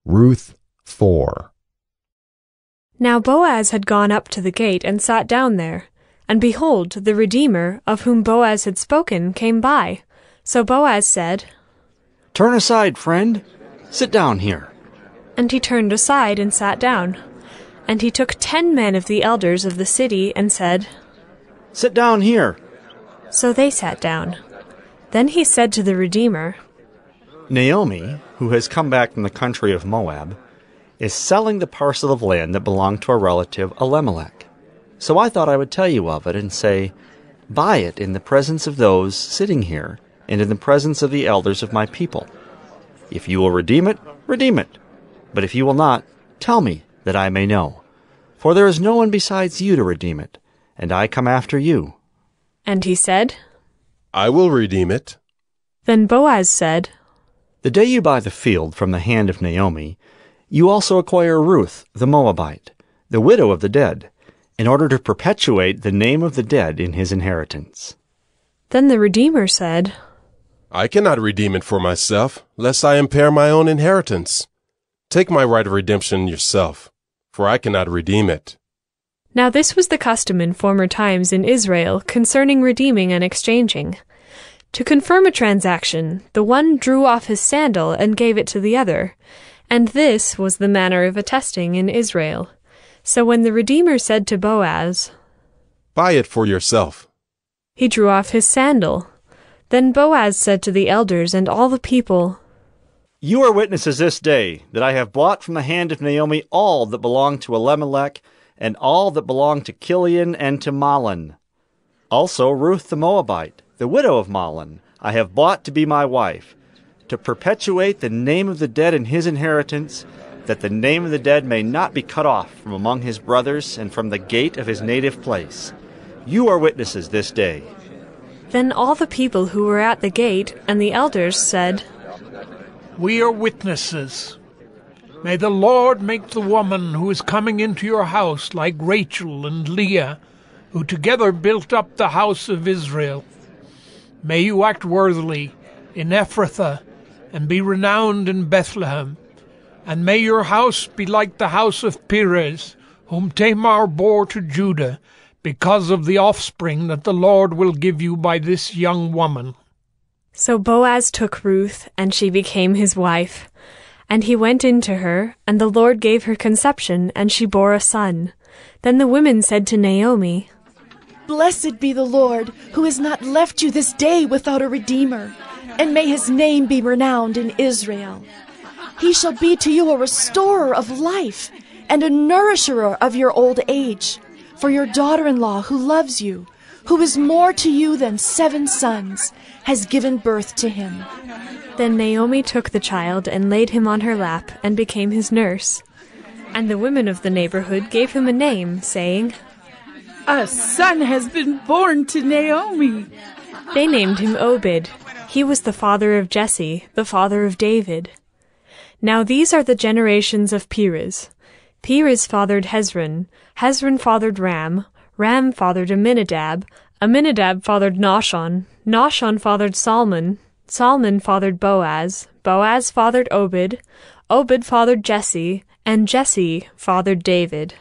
Ruth 4. Now Boaz had gone up to the gate and sat down there. And behold, the Redeemer, of whom Boaz had spoken, came by. So Boaz said, "Turn aside, friend. Sit down here." And he turned aside and sat down. And he took 10 men of the elders of the city and said, "Sit down here." So they sat down. Then he said to the Redeemer, Naomi, who has come back from the country of Moab, is selling the parcel of land that belonged to our relative Elimelech. So I thought I would tell you of it and say, buy it in the presence of those sitting here and in the presence of the elders of my people. If you will redeem it, redeem it. But if you will not, tell me, that I may know. For there is no one besides you to redeem it, and I come after you. And he said, I will redeem it. Then Boaz said, The day you buy the field from the hand of Naomi, you also acquire Ruth the Moabite, the widow of the dead, in order to perpetuate the name of the dead in his inheritance. Then the Redeemer said, I cannot redeem it for myself, lest I impair my own inheritance. Take my right of redemption yourself, for I cannot redeem it. Now this was the custom in former times in Israel concerning redeeming and exchanging. To confirm a transaction, the one drew off his sandal and gave it to the other, and this was the manner of attesting in Israel. So when the Redeemer said to Boaz, Buy it for yourself, he drew off his sandal. Then Boaz said to the elders and all the people, You are witnesses this day that I have bought from the hand of Naomi all that belonged to Elimelech, and all that belonged to Chilion and to Mahlon. Also Ruth the Moabite, the widow of Mahlon, I have bought to be my wife, to perpetuate the name of the dead in his inheritance, that the name of the dead may not be cut off from among his brothers and from the gate of his native place. You are witnesses this day. Then all the people who were at the gate and the elders said, We are witnesses. May the Lord make the woman who is coming into your house like Rachel and Leah, who together built up the house of Israel. May you act worthily in Ephrathah, and be renowned in Bethlehem. And may your house be like the house of Perez, whom Tamar bore to Judah, because of the offspring that the Lord will give you by this young woman. So Boaz took Ruth, and she became his wife. And he went in to her, and the Lord gave her conception, and she bore a son. Then the women said to Naomi, Blessed be the Lord, who has not left you this day without a redeemer, and may his name be renowned in Israel. He shall be to you a restorer of life, and a nourisher of your old age. For your daughter-in-law, who loves you, who is more to you than 7 sons, has given birth to him. Then Naomi took the child and laid him on her lap, and became his nurse. And the women of the neighborhood gave him a name, saying, A son has been born to Naomi. They named him Obed. He was the father of Jesse, the father of David. Now these are the generations of Perez. Perez fathered Hezron. Hezron fathered Ram. Ram fathered Amminadab. Amminadab fathered Nahshon. Nahshon fathered Salmon. Salmon fathered Boaz. Boaz fathered Obed. Obed fathered Jesse. And Jesse fathered David.